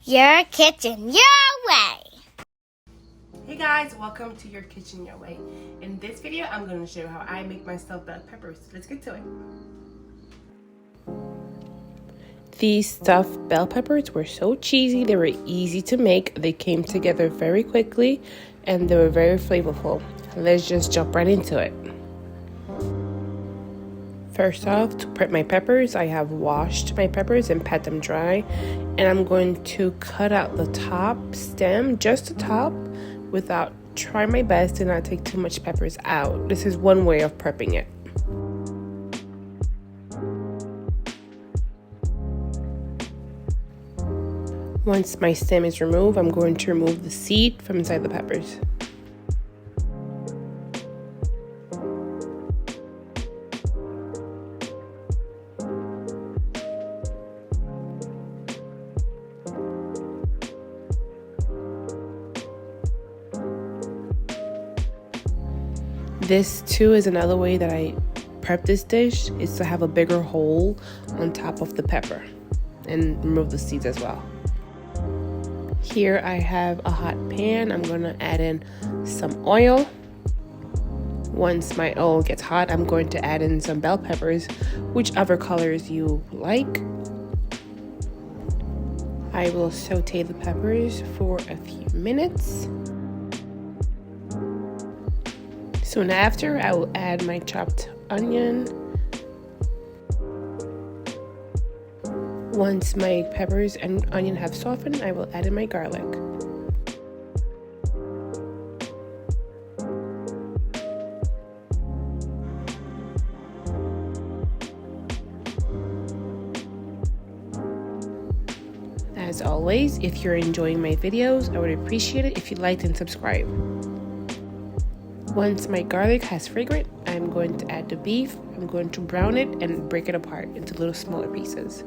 Your kitchen, your way. Hey guys, welcome to Your Kitchen Your Way. In this video, I'm going to show you how I make my stuffed bell peppers. Let's get to it. These stuffed bell peppers were so cheesy, they were easy to make, they came together very quickly, and they were very flavorful. Let's just jump right into it. First off, to prep my peppers, I have washed my peppers and pat them dry, and I'm going to cut out the top stem, just the top, without trying my best to not take too much peppers out. This is one way of prepping it. Once my stem is removed, I'm going to remove the seed from inside the peppers. This too is another way that I prep this dish, is to have a bigger hole on top of the pepper and remove the seeds as well. Here I have a hot pan. I'm going to add in some oil. Once my oil gets hot, I'm going to add in some bell peppers, whichever colors you like. I will saute the peppers for a few minutes. Soon after, I will add my chopped onion. Once my peppers and onion have softened, I will add in my garlic. As always, if you're enjoying my videos, I would appreciate it if you liked and subscribe. Once my garlic has fragrant, I'm going to add the beef. I'm going to brown it and break it apart into little smaller pieces.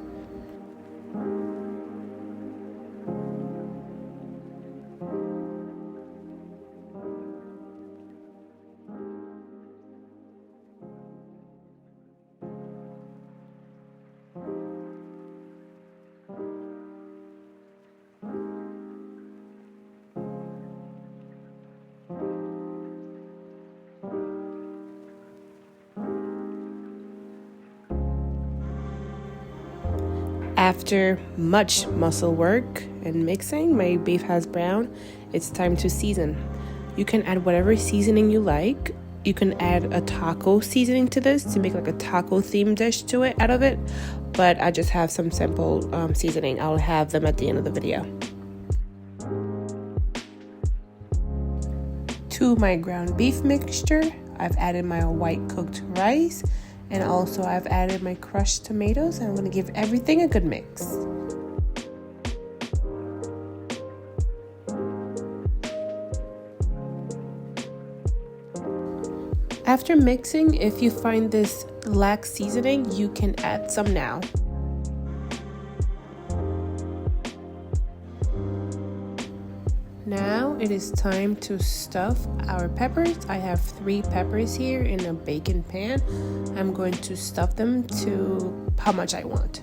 After much muscle work and mixing, my beef has browned. It's time to season. You can add whatever seasoning you like. You can add a taco seasoning to this to make like a taco themed dish to it out of it. But I just have some simple seasoning. I'll have them at the end of the video. To my ground beef mixture, I've added my white cooked rice. And also I've added my crushed tomatoes, and I'm going to give everything a good mix. After mixing, if you find this lacks seasoning, you can add some now. Now it is time to stuff our peppers. I have 3 peppers here in a baking pan. I'm going to stuff them to how much I want.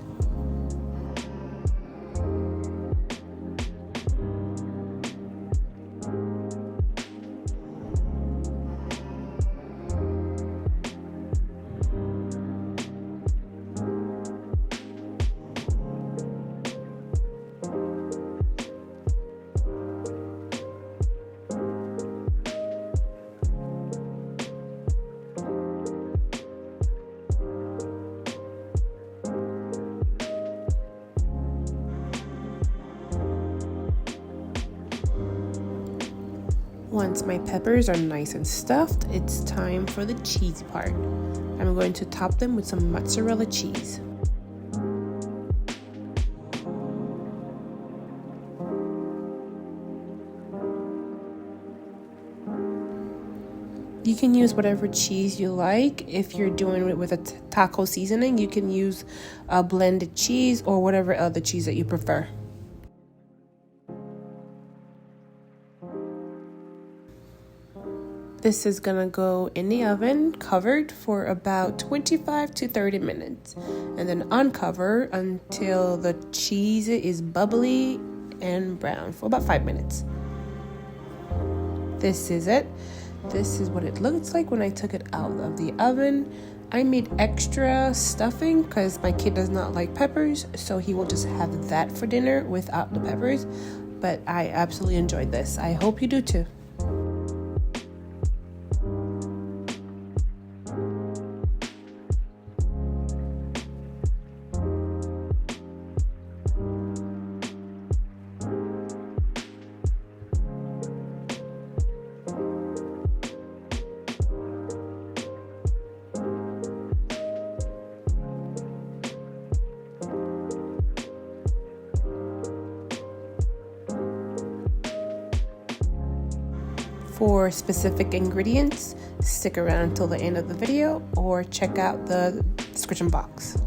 Once my peppers are nice and stuffed, it's time for the cheese part. I'm going to top them with some mozzarella cheese. You can use whatever cheese you like. If you're doing it with a taco seasoning, you can use a blended cheese or whatever other cheese that you prefer. This is gonna go in the oven covered for about 25 to 30 minutes and then uncover until the cheese is bubbly and brown for about 5 minutes. This is it. This is what it looks like when I took it out of the oven. I made extra stuffing because my kid does not like peppers, so he will just have that for dinner without the peppers. But I absolutely enjoyed this. I hope you do too. For specific ingredients, stick around until the end of the video or check out the description box.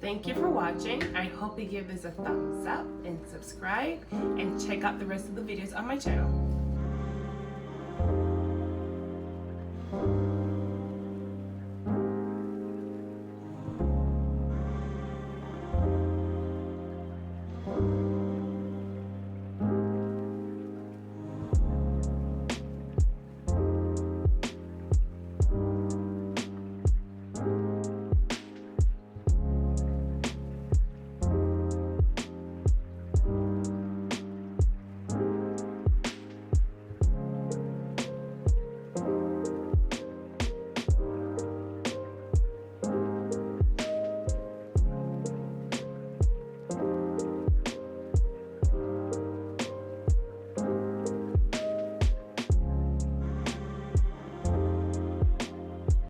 Thank you for watching. I hope you give this a thumbs up and subscribe and check out the rest of the videos on my channel.